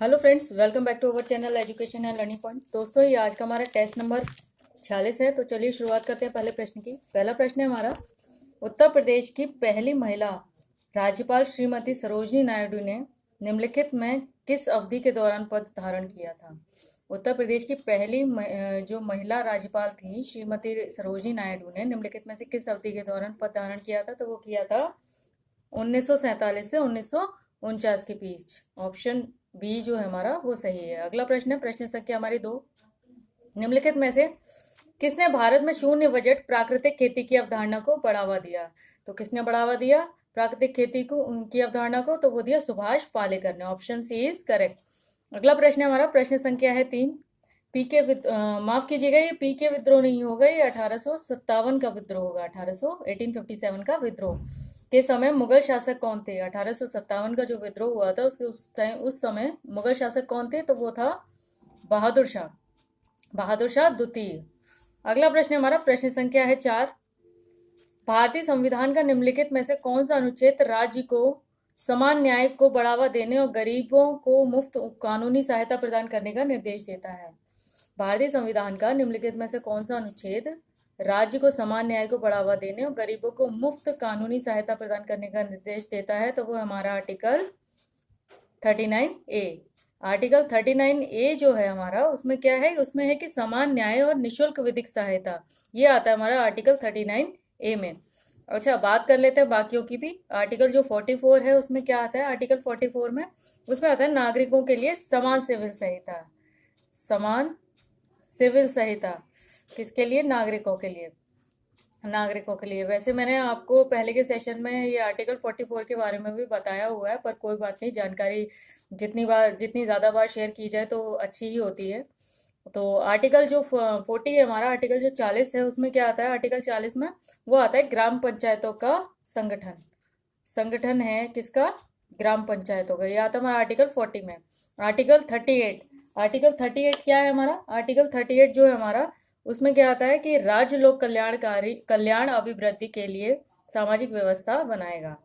Hello friends, welcome back to our channel education and learning point. दोस्तों, ये आज का हमारा टेस्ट नंबर 46 है। तो चलिए शुरुआत करते हैं पहले प्रश्न की। पहला प्रश्न है हमारा, उत्तर प्रदेश की पहली महिला राज्यपाल श्रीमती सरोजिनी नायडू ने निम्नलिखित में किस अवधि के दौरान पद धारण किया था। उत्तर प्रदेश की पहली जो महिला राज्यपाल थी श्रीमती सरोजिनी नायडू ने निम्नलिखित में से किस अवधि के दौरान पद धारण किया था। तो वो किया था 1947 से 1949 के बीच। ऑप्शन बी जो है हमारा वो सही है। अगला प्रश्न है, प्रश्न संख्या हमारी 2। निम्नलिखित में से किसने भारत में शून्य बजट प्राकृतिक खेती की अवधारणा को बढ़ावा दिया। तो किसने बढ़ावा दिया प्राकृतिक खेती को की अवधारणा को, तो वो दिया सुभाष पालेकर ने। Option C is correct. अगला प्रश्न है हमारा, प्रश्न संख्या है 3। माफ कीजिएगा, ये पी के विद्रोह नहीं होगा, ये 1857 का विद्रोह होगा। 1857 का विद्रोह के समय मुगल शासक कौन थे। 1857 का जो विद्रोह हुआ था उस समय मुगल शासक कौन थे, तो वो था बहादुर शाह द्वितीय। अगला प्रश्न हमारा, प्रश्न संख्या है 4। भारतीय संविधान का निम्नलिखित में से कौन सा अनुच्छेद राज्य को समान न्याय को बढ़ावा देने और गरीबों को मुफ्त कानूनी सहायता प्रदान करने का निर्देश देता है। भारतीय संविधान का निम्नलिखित में से कौन सा अनुच्छेद राज्य को समान न्याय को बढ़ावा देने और गरीबों को मुफ्त कानूनी सहायता प्रदान करने का निर्देश देता है। तो वो हमारा आर्टिकल 39A। आर्टिकल 39A जो है हमारा, उसमें क्या है, उसमें है कि समान न्याय और निशुल्क विधिक सहायता, ये आता है हमारा आर्टिकल 39A में। अच्छा, बात कर लेते हैं बाकियों की भी। आर्टिकल जो 44 है उसमें क्या आता है, आर्टिकल 44 में उसमें आता है नागरिकों के लिए समान सिविल सहायता। समान सिविल सहायता किसके लिए, नागरिकों के लिए। वैसे मैंने आपको पहले के सेशन में ये आर्टिकल 44 के बारे में भी बताया हुआ है, पर कोई बात नहीं, जानकारी जितनी ज़्यादा बार शेयर की जाए तो अच्छी ही होती है। तो आर्टिकल जो 40 है हमारा, आर्टिकल जो 40 है उसमें क्या आता है, आर्टिकल 40 में वो आता है ग्राम पंचायतों का संगठन है किसका, ग्राम पंचायतों का। ये आता है हमारा आर्टिकल 40 में। आर्टिकल 38 क्या है हमारा, आर्टिकल 38 जो है हमारा, उसमें क्या आता है कि राज्य लोक कल्याण अभिवृद्धि के लिए सामाजिक व्यवस्था बनाएगा।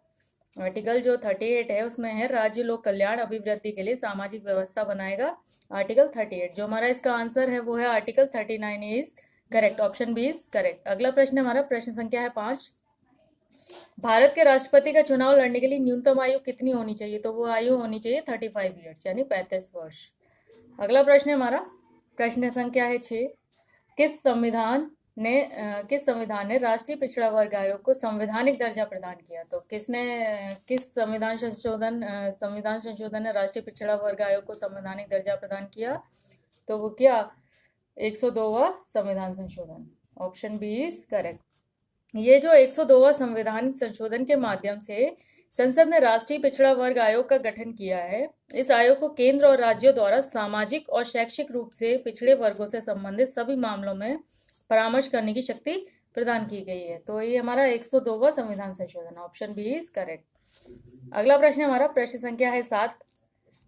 आर्टिकल जो 38 है उसमें है राज्य लोक कल्याण अभिवृद्धि के लिए सामाजिक व्यवस्था बनाएगा। आर्टिकल 38 जो हमारा इसका आंसर है वो है article 39 is correct. Option B is correct. अगला प्रश्न हमारा, प्रश्न संख्या है 5। भारत के राष्ट्रपति का चुनाव लड़ने के लिए न्यूनतम आयु कितनी होनी चाहिए। तो वो आयु होनी चाहिए 35 ईयर्स, यानी 35 वर्ष। अगला प्रश्न है हमारा, प्रश्न संख्या है 6। किस संविधान ने राष्ट्रीय पिछड़ा वर्ग आयोग को संवैधानिक दर्जा प्रदान किया। तो किस संविधान संशोधन ने राष्ट्रीय पिछड़ा वर्ग आयोग को संवैधानिक दर्जा प्रदान किया। तो वो क्या, 102वां संविधान संशोधन। Option B is correct. ये जो 102वां संविधान संशोधन के माध्यम से संसद ने राष्ट्रीय पिछड़ा वर्ग आयोग का गठन किया है। इस आयोग को केंद्र और राज्यों द्वारा सामाजिक और शैक्षिक रूप से पिछड़े वर्गों से संबंधित सभी मामलों में परामर्श करने की शक्ति प्रदान की गई है। तो ये हमारा 102वां संविधान संशोधन। Option B is correct. अगला प्रश्न हमारा, प्रश्न संख्या है 7।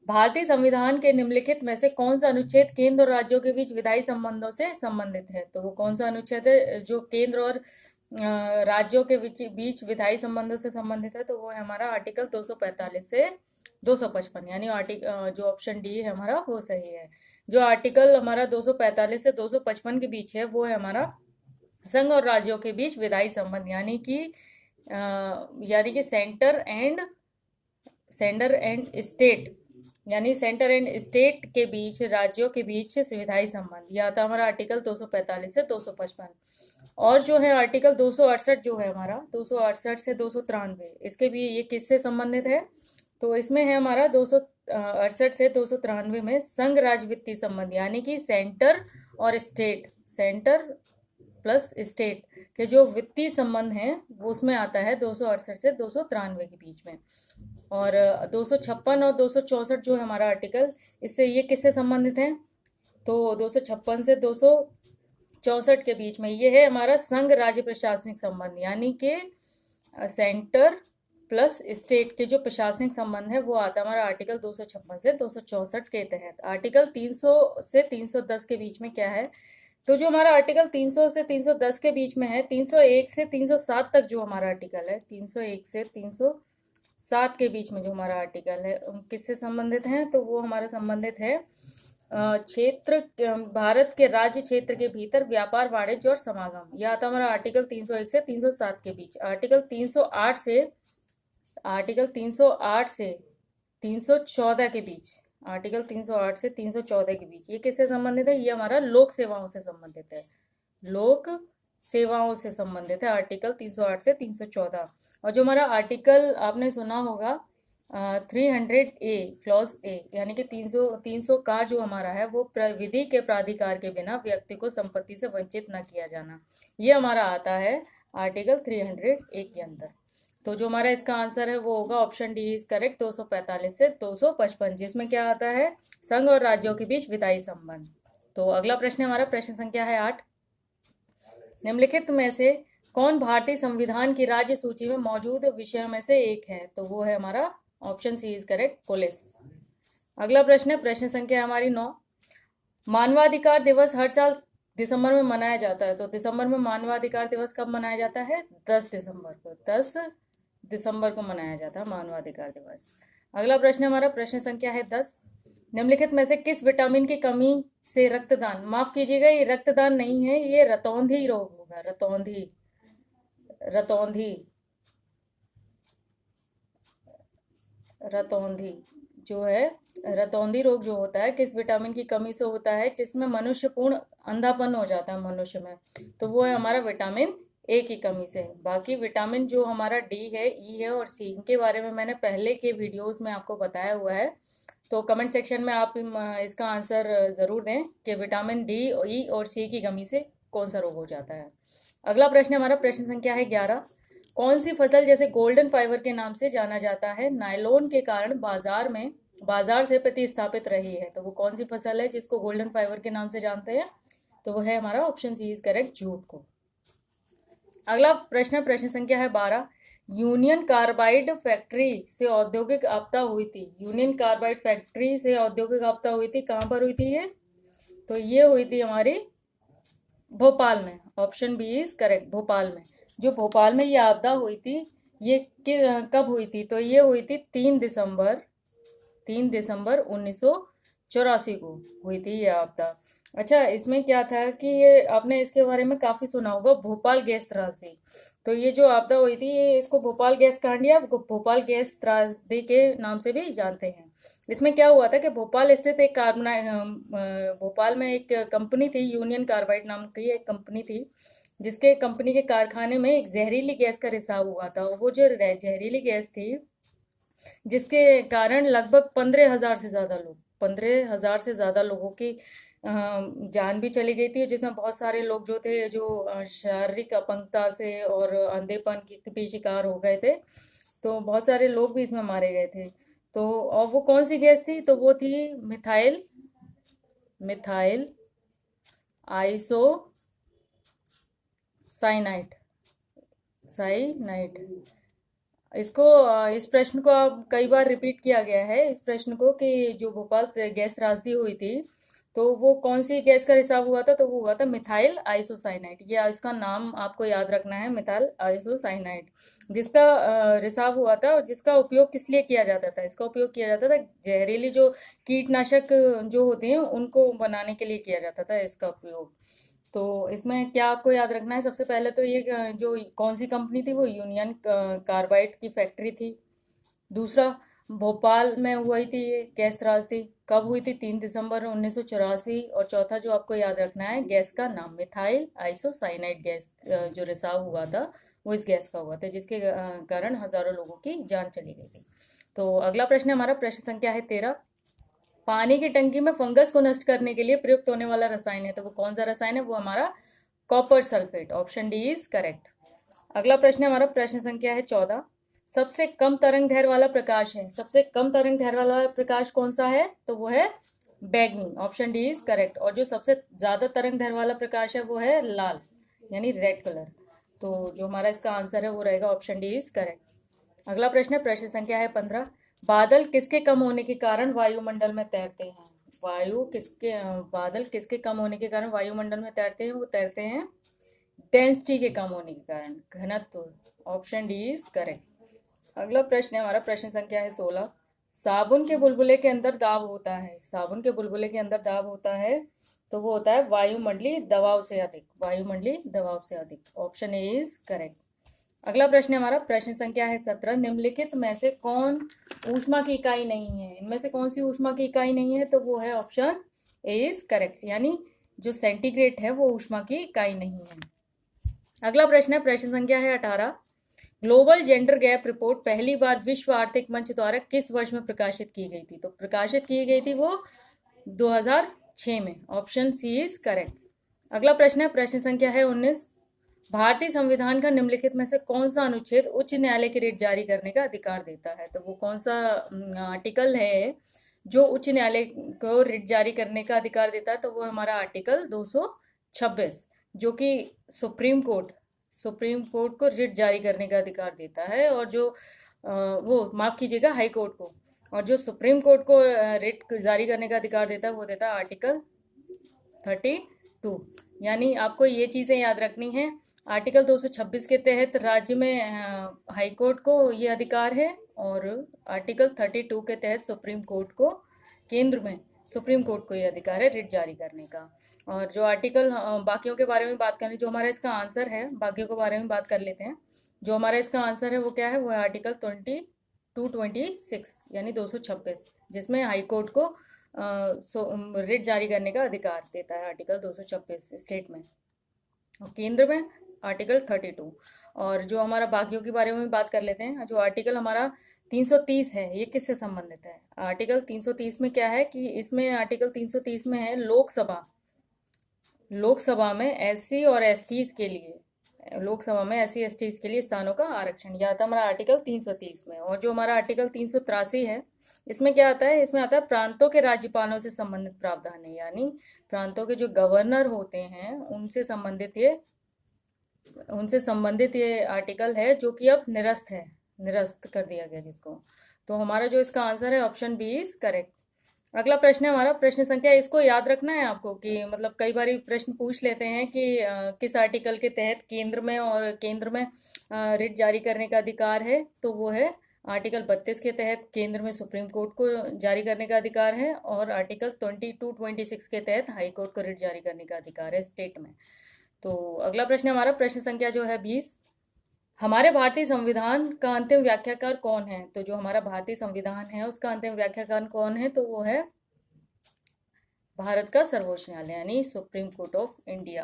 भारतीय संविधान के निम्नलिखित में से कौन सा अनुच्छेद केंद्र और राज्यों के बीच विधायी संबंधों से संबंधित है। तो वो कौन सा अनुच्छेद है जो केंद्र और राज्यों के बीच विधायी संबंधों से संबंधित है। तो वो है हमारा आर्टिकल 245 से 255, यानी जो ऑप्शन डी है हमारा वो सही है। जो आर्टिकल हमारा 245 से 255 के बीच है वो है हमारा संघ और राज्यों के बीच विधायी संबंध, यानी कि सेंटर एंड स्टेट के बीच, राज्यों के बीच विधायी संबंध, यह आता हमारा आर्टिकल 245 से 255। और जो है आर्टिकल 268 जो है हमारा, 268 से 293, इसके भी ये किससे संबंधित है। तो इसमें है हमारा 268 से 293 में संघ राज्य वित्तीय संबंध, यानी कि सेंटर प्लस स्टेट के जो वित्तीय संबंध हैं वो उसमें आता है 268 से 293 के बीच में। और 256 और 264 जो है हमारा आर्टिकल, इससे ये किससे संबंधित है। तो 256 से 264 के बीच में ये है हमारा संघ राज्य प्रशासनिक संबंध, यानी कि सेंटर प्लस स्टेट के जो प्रशासनिक संबंध है वो आता है हमारा आर्टिकल 256 से 264 के तहत। आर्टिकल 300 से 310 के बीच में क्या है, तो जो हमारा आर्टिकल 300 से 310 के बीच में है, 301 से 307 तक जो हमारा आर्टिकल है, 301 से 307 7 के बीच में जो हमारा आर्टिकल है किससे संबंधित है, तो वो हमारा संबंधित है क्षेत्र भारत के राज्य क्षेत्र के भीतर व्यापार, वाणिज्य और समागम। यह आता हमारा आर्टिकल 301 से 307 के बीच। आर्टिकल 308 से 314 के बीच। आर्टिकल 308 से 314 के बीच ये किससे संबंधित है, ये हमारा लोक सेवाओं से संबंधित है। लोक सेवाओं से संबंधित है आर्टिकल 308 से 314। और जो हमारा आर्टिकल आपने सुना होगा 300A क्लॉज ए, यानी कि 300 का जो हमारा है वो विधि के प्राधिकार के बिना व्यक्ति को संपत्ति से वंचित न किया जाना, ये हमारा आता है आर्टिकल 300A के अंदर। तो जो हमारा इसका आंसर है वो होगा ऑप्शन डी इज करेक्ट, 245 से 255, जिसमें क्या आता है, संघ और राज्यों के बीच विधायी संबंध। तो अगला प्रश्न हमारा प्रश्न संख्या है 8। निम्नलिखित में से कौन भारतीय संविधान की राज्य सूची में मौजूद विषयों में से एक है, तो वो है हमारा option C is correct, police. अगला प्रश्न है प्रश्न संख्या हमारी 9। मानवाधिकार दिवस हर साल दिसंबर में मनाया जाता है, तो दिसंबर में मानवाधिकार दिवस कब मनाया जाता है, 10 दिसंबर को। 10 दिसंबर को मनाया जाता है मानवाधिकार दिवस। अगला प्रश्न हमारा प्रश्न संख्या है 10। निम्नलिखित में से किस विटामिन की कमी से रक्तदान, माफ कीजिएगा ये रक्तदान नहीं है, ये रतौंधी रोग होगा। रतौंधी रतौंधी जो है, रतौंधी रोग जो होता है किस विटामिन की कमी से होता है, जिसमें मनुष्य पूर्ण अंधापन हो जाता है मनुष्य में, तो वो है हमारा विटामिन ए की कमी से। बाकी विटामिन जो हमारा डी है, ई है और सी, इनके बारे में मैंने पहले के वीडियोस में आपको बताया हुआ है, तो कमेंट सेक्शन में आप इसका आंसर ज़रूर दें कि विटामिन डी, ई और सी की कमी से कौन सा रोग हो जाता है। अगला प्रश्न हमारा प्रश्न संख्या है 11। कौन सी फसल जैसे गोल्डन फाइबर के नाम से जाना जाता है, नायलॉन के कारण बाजार से प्रतिस्थापित रही है, तो वो कौन सी फसल है जिसको गोल्डन फाइबर के नाम से जानते हैं, तो वो है हमारा option C is correct, jute को। अगला प्रश्न संख्या है 12। यूनियन कार्बाइड फैक्ट्री से औद्योगिक आपदा हुई थी। यूनियन कार्बाइड फैक्ट्री से औद्योगिक आपदा हुई थी, कहाँ पर हुई थी ये, तो ये हुई थी हमारी भोपाल में। Option B is correct, Bhopal में। जो भोपाल में ये आपदा हुई थी, ये कब हुई थी, तो ये हुई थी 3 दिसंबर 1984 को हुई थी ये आपदा। अच्छा, इसमें क्या था कि ये आपने इसके बारे में काफ़ी सुना होगा, भोपाल गैस त्रासदी। तो ये जो आपदा हुई थी, ये इसको भोपाल गैस कांड या भोपाल गैस त्रासदी के नाम से भी जानते हैं। इसमें क्या हुआ था कि भोपाल स्थित एक भोपाल में एक कंपनी थी, यूनियन कार्बाइड नाम की एक कंपनी थी, जिसके कंपनी के कारखाने में एक जहरीली गैस का रिसाव हुआ था। वो जो जहरीली गैस थी, जिसके कारण लगभग 15,000 से ज़्यादा लोगों की जान भी चली गई थी, जिसमें बहुत सारे लोग जो थे जो शारीरिक अपंगता से और अंधेपन के भी शिकार हो गए थे, तो बहुत सारे लोग भी इसमें मारे गए थे। तो और वो कौन सी गैस थी, तो वो थी मिथाइल आइसो साइनाइड। इसको इस प्रश्न को अब कई बार रिपीट किया गया है, इस प्रश्न को, कि जो भोपाल गैस त्रासदी हुई थी तो वो कौन सी गैस का रिसाव हुआ था, तो वो हुआ था मिथाइल आइसोसाइनाइड। ये इसका नाम आपको याद रखना है, मिथाइल आइसोसाइनाइड, जिसका रिसाव हुआ था और जिसका उपयोग किस लिए किया जाता था, इसका उपयोग किया जाता था जहरीली जो कीटनाशक जो होते हैं उनको बनाने के लिए किया जाता था इसका उपयोग। तो इसमें क्या आपको याद रखना है, सबसे पहले तो ये जो कौन सी कंपनी थी, वो यूनियन कार्बाइड की फैक्ट्री थी। दूसरा, भोपाल में हुई थी ये गैस त्रासदी, कब हुई थी, 3 दिसंबर 1984। और चौथा जो आपको याद रखना है, गैस का नाम मिथाइल आइसोसाइनाइड गैस जो रिसाव हुआ था वो इस गैस का हुआ था, जिसके कारण हजारों लोगों की जान चली गई थी। तो अगला प्रश्न हमारा प्रश्न संख्या है 13। पानी की टंकी में फंगस को नष्ट करने के लिए प्रयुक्त होने वाला रसायन है, तो वो कौन सा रसायन है, वो हमारा copper sulphate. Option D is correct. अगला प्रश्न हमारा प्रश्न संख्या है 14। सबसे कम तरंग दैर्घ्य वाला प्रकाश है, सबसे कम तरंग दैर्घ्य वाला प्रकाश कौन सा है, तो वो है बैगनी। Option D is correct. और जो सबसे ज्यादा तरंग दैर्घ्य वाला प्रकाश है वो है लाल, यानी रेड कलर। तो जो हमारा इसका आंसर है वो रहेगा ऑप्शन डी इज करेक्ट। अगला प्रश्न है प्रश्न संख्या है 15। बादल किसके कम होने के कारण वायुमंडल में तैरते हैं, बादल किसके कम होने के कारण वायुमंडल में तैरते हैं, वो तैरते हैं डेंसिटी के कम होने के कारण, घनत्व। Option D is correct. अगला प्रश्न है हमारा, प्रश्न संख्या है 16। साबुन के बुलबुले के अंदर दाब होता है, साबुन के बुलबुले के अंदर दाब होता है तो वो होता है वायुमंडलीय दबाव से अधिक, वायुमंडलीय दबाव से अधिक। Option A is correct. अगला प्रश्न है हमारा, प्रश्न संख्या है 17। निम्नलिखित में से कौन ऊष्मा की इकाई नहीं है, इनमें से कौन सी ऊष्मा की इकाई नहीं है, तो वो है ऑप्शन ए इज करेक्ट, यानी जो सेंटीग्रेड है वो ऊष्मा की इकाई नहीं है। अगला प्रश्न है, प्रश्न संख्या है 18। ग्लोबल जेंडर गैप रिपोर्ट पहली बार विश्व आर्थिक मंच द्वारा किस वर्ष में प्रकाशित की गई थी, तो प्रकाशित की गई थी वो 2006 में। Option C is correct. अगला प्रश्न है, प्रश्न संख्या है 19। भारतीय संविधान का निम्नलिखित में से कौन सा अनुच्छेद उच्च न्यायालय की रिट जारी करने का अधिकार देता है, तो वो कौन सा आर्टिकल है जो उच्च न्यायालय को रिट जारी करने का अधिकार देता है, तो वो हमारा आर्टिकल 226, जो कि सुप्रीम कोर्ट को रिट जारी करने का अधिकार देता है, और जो वो माफ कीजिएगा हाई कोर्ट को, और जो सुप्रीम कोर्ट को रिट जारी करने का अधिकार देता है वो देता है आर्टिकल 32। यानी आपको ये चीज़ें याद रखनी है, आर्टिकल 226 के तहत राज्य में हाई कोर्ट को ये अधिकार है, और आर्टिकल 32 के तहत सुप्रीम कोर्ट को, केंद्र में सुप्रीम कोर्ट को ये अधिकार है रिट जारी करने का। और जो आर्टिकल बाकियों के बारे में बात करनी, जो हमारा इसका आंसर है, बाकियों के बारे में बात कर लेते हैं। जो हमारा इसका आंसर है वो क्या है, वो है आर्टिकल 226 यानी 226, जिसमें हाई कोर्ट को रिट जारी करने का अधिकार देता है आर्टिकल 226 स्टेट में, और केंद्र में आर्टिकल 32। और जो हमारा बाकियों के बारे में बात कर लेते हैं, जो आर्टिकल हमारा 330 है, ये किससे संबंधित है। आर्टिकल 330 में क्या है कि इसमें आर्टिकल 330 में है लोकसभा में एससी और एसटीज के लिए, लोकसभा में एससी एसटीज के लिए स्थानों का आरक्षण, यह आता है हमारा आर्टिकल 330 में। और जो हमारा आर्टिकल 383 है, इसमें क्या आता है, इसमें आता है प्रांतों के राज्यपालों से संबंधित प्रावधान है, यानी प्रांतों के जो गवर्नर होते हैं उनसे संबंधित ये आर्टिकल है, जो कि अब निरस्त कर दिया गया जिसको। तो हमारा जो इसका आंसर है ऑप्शन बी इज करेक्ट। अगला प्रश्न है हमारा, प्रश्न संख्या, इसको याद रखना है आपको कि मतलब कई बार प्रश्न पूछ लेते हैं कि किस आर्टिकल के तहत केंद्र में रिट जारी करने का अधिकार है, तो वो है आर्टिकल 32 के तहत केंद्र में सुप्रीम कोर्ट को जारी करने का अधिकार है, और आर्टिकल 2226 के तहत हाई कोर्ट को रिट जारी करने का अधिकार है स्टेट में। तो अगला प्रश्न हमारा, प्रश्न संख्या जो है 20। हमारे भारतीय संविधान का अंतिम व्याख्याकार कौन है, तो जो हमारा भारतीय संविधान है उसका अंतिम व्याख्याकार कौन है, तो वो है भारत का सर्वोच्च न्यायालय यानी सुप्रीम कोर्ट ऑफ इंडिया।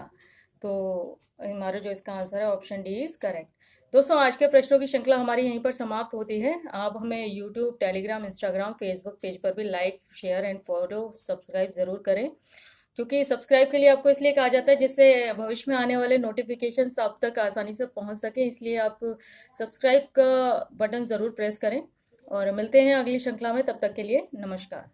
तो हमारा जो इसका आंसर है ऑप्शन डी इज करेक्ट। दोस्तों, आज के प्रश्नों की श्रृंखला हमारी यहीं पर समाप्त होती है। आप हमें YouTube, Telegram, Instagram, Facebook page पर भी like, share and follow, subscribe जरूर करें, क्योंकि सब्सक्राइब के लिए आपको इसलिए कहा जाता है जिससे भविष्य में आने वाले नोटिफिकेशंस आप तक आसानी से पहुंच सके, इसलिए आप सब्सक्राइब का बटन ज़रूर प्रेस करें। और मिलते हैं अगली श्रृंखला में, तब तक के लिए नमस्कार।